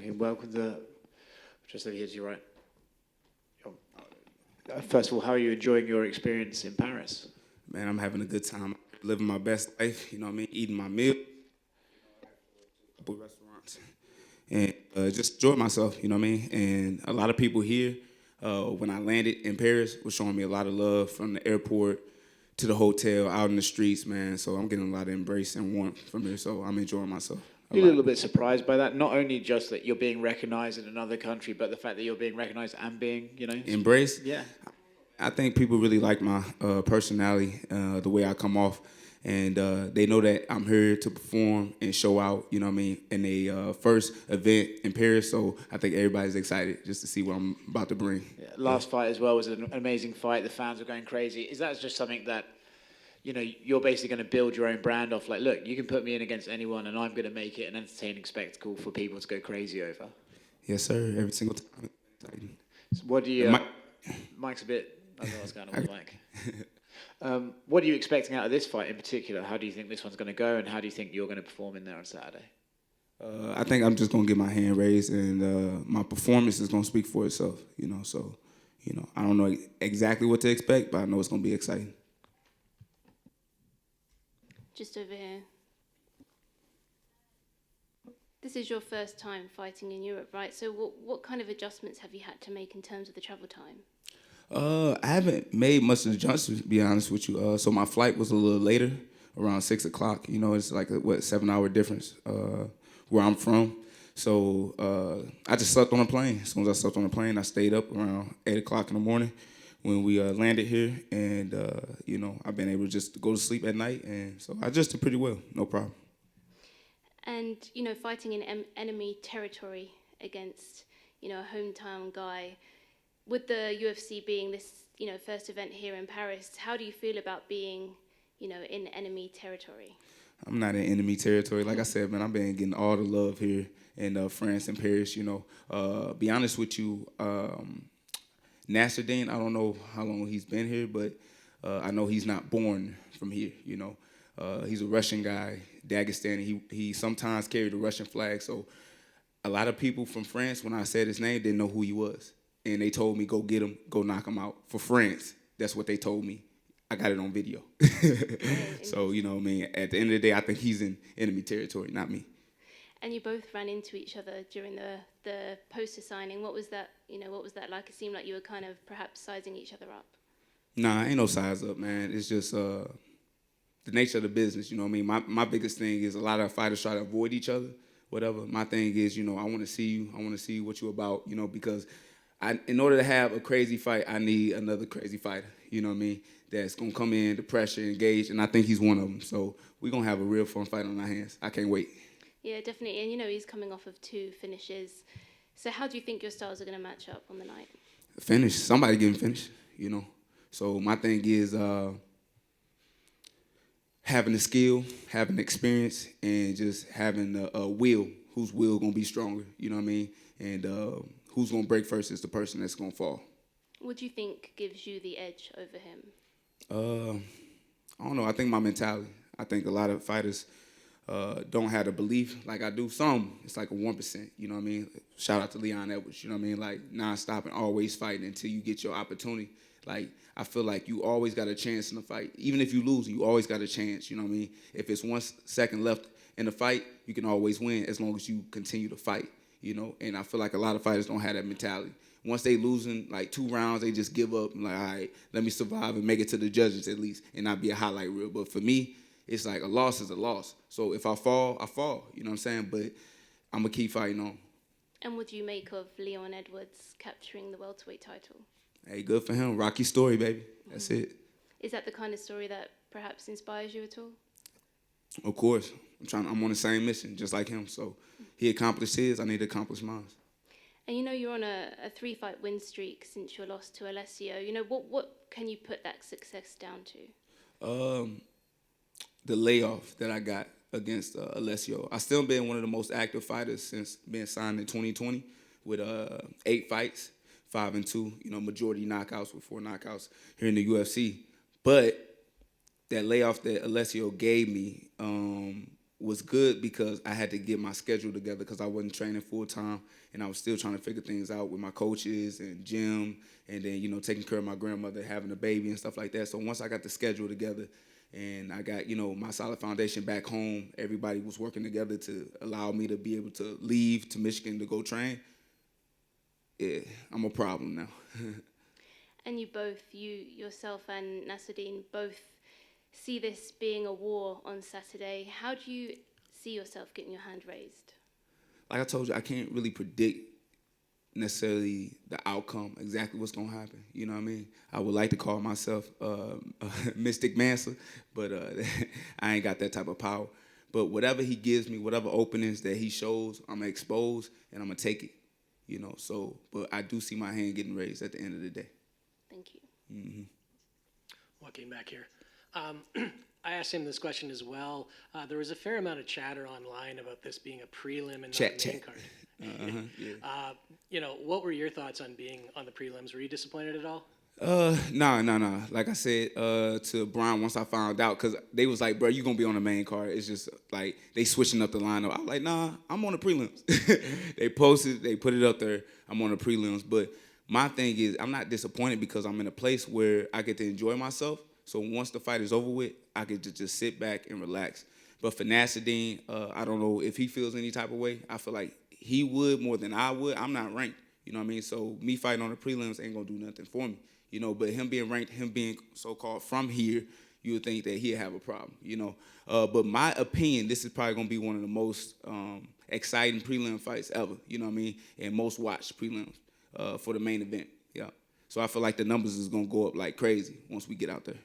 Joaquin, welcome to just over here to your right. First of all, how are you enjoying your experience in Paris? Man, I'm having a good time. Living my best life, you know what I mean? Eating my meal, a couple restaurants, and just enjoy myself, you know what I mean? And a lot of people here, when I landed in Paris, was showing me a lot of love from the airport to the hotel, out in the streets, man. So I'm getting a lot of embrace and warmth from here, so I'm enjoying myself. You're a little bit surprised by that, not only just that you're being recognized in another country, but the fact that you're being recognized and being, Embrace? Yeah. I think people really like my personality, the way I come off, and they know that I'm here to perform and show out, you know what I mean, in a first event in Paris, so I think everybody's excited just to see what I'm about to bring. Yeah, last fight as well was an amazing fight. The fans were going crazy. Is that just something that, you're basically going to build your own brand off? Like, look, you can put me in against anyone, and I'm going to make it an entertaining spectacle for people to go crazy over. Yes, sir. Every single time. Exciting. So what do you... Mike's a bit... I don't know what's going on with Mike. What are you expecting out of this fight in particular? How do you think this one's going to go, and how do you think you're going to perform in there on Saturday? I think I'm just going to get my hand raised, and my performance is going to speak for itself, So, I don't know exactly what to expect, but I know it's going to be exciting. Just over here. This is your first time fighting in Europe, right? So what kind of adjustments have you had to make in terms of the travel time? I haven't made much adjustments, to be honest with you. So my flight was a little later, around 6 o'clock. It's like a 7-hour difference where I'm from. So I just slept on a plane. As soon as I slept on the plane, I stayed up around 8 o'clock in the morning when we landed here. And, I've been able just to go to sleep at night. And so I adjusted pretty well, no problem. And, fighting in enemy territory against, a hometown guy, with the UFC being this, first event here in Paris, how do you feel about being, in enemy territory? I'm not in enemy territory. Like I said, man, I've been getting all the love here in France and Paris, Be honest with you, Nassourdine, I don't know how long he's been here, but I know he's not born from here, He's a Russian guy, Dagestani. He sometimes carried the Russian flag, so a lot of people from France, when I said his name, didn't know who he was. And they told me, go get him, go knock him out. For France, that's what they told me. I got it on video. So, at the end of the day, I think he's in enemy territory, not me. And you both ran into each other during the poster signing. What was that, what was that like? It seemed like you were kind of perhaps sizing each other up. Nah, ain't no size up, man. It's just the nature of the business, My biggest thing is a lot of fighters try to avoid each other, whatever. My thing is, I want to see you. I want to see what you're about, because in order to have a crazy fight, I need another crazy fighter, that's going to come in, the pressure, engage, and I think he's one of them. So we're going to have a real fun fight on our hands. I can't wait. Yeah, definitely. And, he's coming off of 2 finishes. So how do you think your styles are going to match up on the night? Finish. Somebody getting finished, So my thing is having the skill, having the experience, and just having a will. Whose will going to be stronger, And who's going to break first is the person that's going to fall. What do you think gives you the edge over him? I don't know. I think my mentality. I think a lot of fighters don't have the belief like I do. Some, it's like a 1%, Shout out to Leon Edwards, Like nonstop and always fighting until you get your opportunity. Like, I feel like you always got a chance in the fight. Even if you lose, you always got a chance, If it's 1 second left in the fight, you can always win as long as you continue to fight. And I feel like a lot of fighters don't have that mentality. Once they losing like 2 rounds, they just give up and like, all right, let me survive and make it to the judges at least and not be a highlight reel. But for me, it's like a loss is a loss. So if I fall, I fall. You know what I'm saying? But I'm going to keep fighting on. And what do you make of Leon Edwards capturing the welterweight title? Hey, good for him. Rocky story, baby. That's it. Is that the kind of story that perhaps inspires you at all? Of course. I'm on the same mission, just like him. So he accomplished his, I need to accomplish mine. And you're on a 3-fight win streak since your loss to Alessio. What can you put that success down to? The layoff that I got against Alessio. I still been one of the most active fighters since being signed in 2020 with 8 fights, 5-2. Majority knockouts with 4 knockouts here in the UFC. But that layoff that Alessio gave me was good because I had to get my schedule together because I wasn't training full time and I was still trying to figure things out with my coaches and gym and then, you know, taking care of my grandmother, having a baby and stuff like that. So once I got the schedule together and I got, you know, my solid foundation back home, everybody was working together to allow me to be able to leave to Michigan to go train. Yeah, I'm a problem now. And you both, yourself and Nassourdine, both see this being a war on Saturday. How do you see yourself getting your hand raised? Like I told you, I can't really predict necessarily the outcome, exactly what's going to happen. You know what I mean? I would like to call myself Mystic Mansa, but I ain't got that type of power. But whatever he gives me, whatever openings that he shows, I'm going to expose and I'm going to take it. You know, so, but I do see my hand getting raised at the end of the day. Thank you. Mm-hmm. Joaquin back here. I asked him this question as well. There was a fair amount of chatter online about this being a prelim and not a main card. Yeah. You know, what were your thoughts on being on the prelims? Were you disappointed at all? No. Like I said to Brian once I found out, because they was like, bro, you going to be on the main card. It's just like they switching up the lineup. I was like, nah, I'm on the prelims. They posted, they put it up there. I'm on the prelims. But my thing is I'm not disappointed because I'm in a place where I get to enjoy myself. So once the fight is over with, I can just sit back and relax. But for Nassourdine, I don't know if he feels any type of way. I feel like he would more than I would. I'm not ranked, you know what I mean? So me fighting on the prelims ain't going to do nothing for me, you know. But him being ranked, him being so-called from here, you would think that he'd have a problem, you know. But my opinion, this is probably going to be one of the most exciting prelim fights ever, you know what I mean, and most watched prelims for the main event, yeah. So I feel like the numbers is going to go up like crazy once we get out there.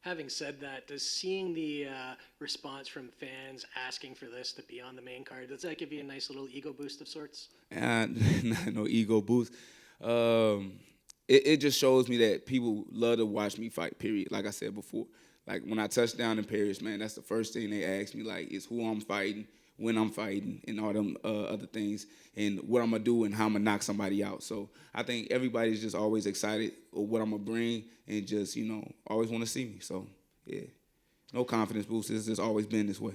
Having said that, does seeing the response from fans asking for this to be on the main card, does that give you a nice little ego boost of sorts? No ego boost. It just shows me that people love to watch me fight, period, like I said before. Like, when I touch down in Paris, man, that's the first thing they ask me, like, is who I'm fighting, when I'm fighting, and all them other things, and what I'm going to do and how I'm going to knock somebody out. So I think everybody's just always excited of what I'm going to bring and just, you know, always want to see me. So, yeah, no confidence boost. It's just always been this way.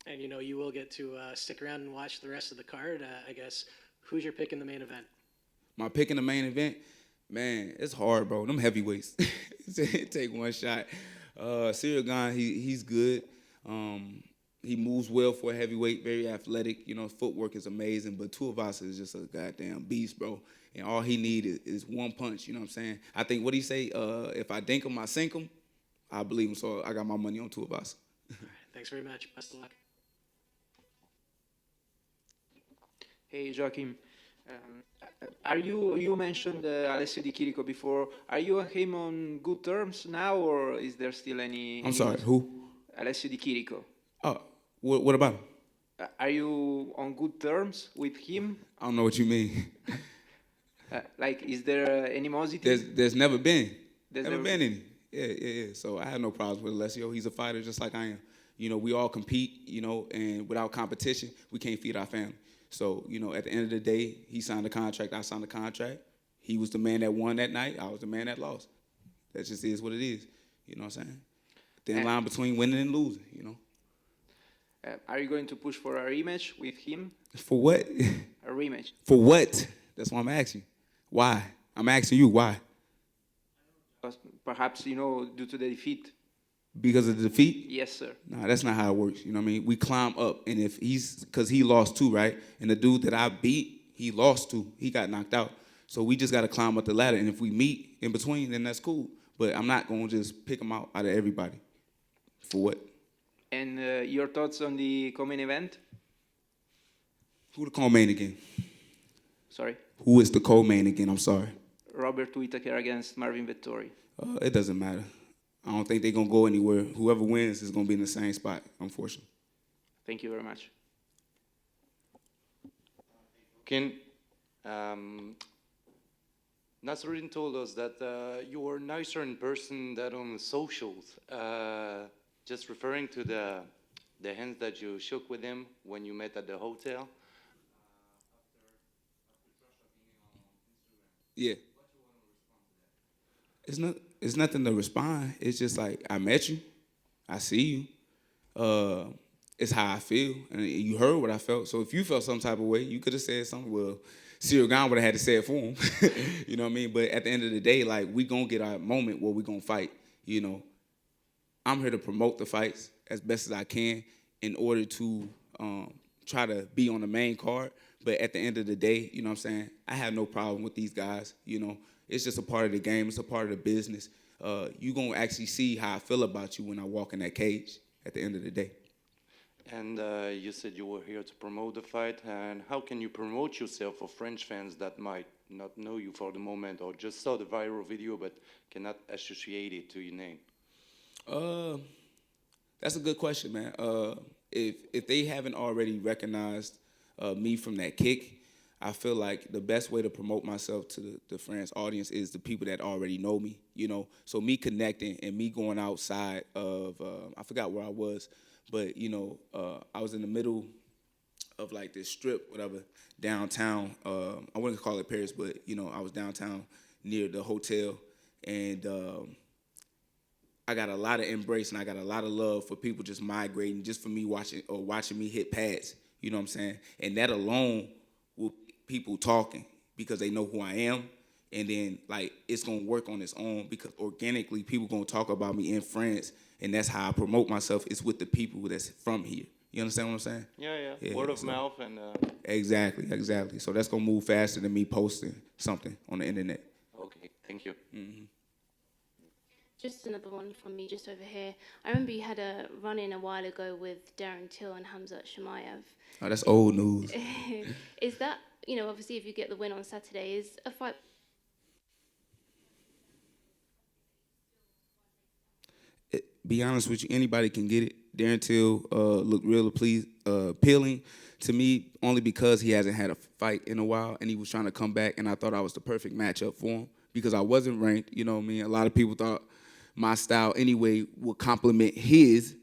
And, you know, you will get to stick around and watch the rest of the card, I guess. Who's your pick in the main event? My pick in the main event? Man, it's hard, bro. Them heavyweights. Take one shot. Cyril Gane, he's good. He moves well for a heavyweight, very athletic. You know, footwork is amazing. But Tuivasa is just a goddamn beast, bro. And all he needs is one punch, you know what I'm saying? I think, what he say? If I dink him, I sink him. I believe him, so I got my money on Tuivasa. All right, thanks very much. Best of luck. Hey, Joaquin. You mentioned Alessio Di Chirico before. Are you and him on good terms now, or is there still any... I'm sorry, who? Alessio Di Chirico. Oh, what about him? Are you on good terms with him? I don't know what you mean. Like, is there animosity? There's never been. There's never been any. Yeah. So I have no problems with Alessio. He's a fighter just like I am. You know, we all compete, you know, and without competition, we can't feed our family. So, you know, at the end of the day, he signed a contract, I signed a contract. He was the man that won that night. I was the man that lost. That just is what it is. You know what I'm saying? Thin line between winning and losing, you know. Are you going to push for a rematch with him? For what? A rematch. For what? That's what I'm asking. Why? I'm asking you, why? Perhaps, you know, due to the defeat. Because of the defeat? Yes, sir. Nah, that's not how it works. You know what I mean? We climb up, and if because he lost too, right? And the dude that I beat, he lost too. He got knocked out. So we just got to climb up the ladder, and if we meet in between, then that's cool. But I'm not going to just pick him out of everybody. For what? And your thoughts on the co-main event? Who the co-main again? Sorry? Who is the co-main again? I'm sorry. Robert Whittaker against Marvin Vettori. It doesn't matter. I don't think they're going to go anywhere. Whoever wins is going to be in the same spot, unfortunately. Thank you very much. Nassourdine told us that you were nicer in person than on the socials. Just referring to the hands that you shook with him when you met at the hotel. Yeah. It's nothing to respond. It's just like, I met you. I see you. it's how I feel, and you heard what I felt. So if you felt some type of way, you could have said something. Well, Cyril Gane would have had to say it for him. You know what I mean? But at the end of the day, like, we gonna get our moment where we gonna fight. You know, I'm here to promote the fights as best as I can in order to try to be on the main card. But at the end of the day, you know what I'm saying, I have no problem with these guys. You know, it's just a part of the game. It's a part of the business. You gonna actually see how I feel about you when I walk in that cage at the end of the day. And you said you were here to promote the fight. And how can you promote yourself for French fans that might not know you for the moment or just saw the viral video but cannot associate it to your name? That's a good question, man. If they haven't already recognized me from that kick, I feel like the best way to promote myself to the France audience is the people that already know me, you know. So me connecting and me going outside of, I forgot where I was, but, you know, I was in the middle of, like, this strip, whatever, downtown. I wouldn't call it Paris, but, you know, I was downtown near the hotel, and I got a lot of embrace and I got a lot of love for people just migrating, just for me watching me hit pads, you know what I'm saying? And that alone will people talking because they know who I am, and then, like, it's gonna work on its own because organically people gonna talk about me in France, and that's how I promote myself. It's with the people that's from here. You understand what I'm saying? Yeah. Word of mouth and. Exactly. So that's gonna move faster than me posting something on the internet. Okay, thank you. Mm-hmm. Just another one from me, just over here. I remember you had a run-in a while ago with Darren Till and Hamzat Chimaev. Oh, that's old news. Is that, you know, obviously if you get the win on Saturday, is a fight? Be honest with you, anybody can get it. Darren Till looked real appealing to me only because he hasn't had a fight in a while, and he was trying to come back, and I thought I was the perfect matchup for him because I wasn't ranked. You know what I mean? A lot of people thought my style anyway would complement his,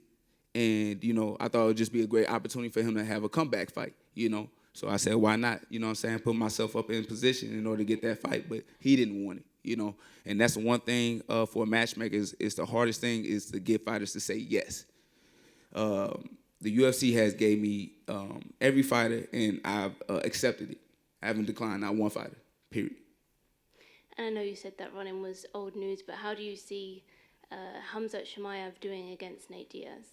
and, you know, I thought it would just be a great opportunity for him to have a comeback fight, you know? So I said, why not? You know what I'm saying? Put myself up in position in order to get that fight, but he didn't want it, you know? And that's the one thing for a matchmaker is the hardest thing is to get fighters to say yes. The UFC has gave me every fighter, and I've accepted it. I haven't declined not one fighter, period. And I know you said that running was old news, but how do you see Hamzat Chimaev doing against Nate Diaz?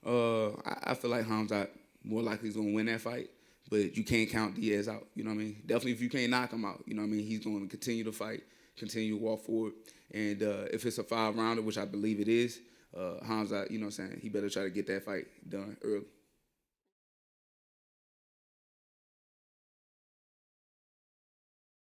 I feel like Hamzat more likely is going to win that fight, but you can't count Diaz out, you know what I mean? Definitely if you can't knock him out, you know what I mean? He's going to continue to fight, continue to walk forward, and if it's a 5-rounder, which I believe it is, Hamzat, you know what I'm saying, he better try to get that fight done early.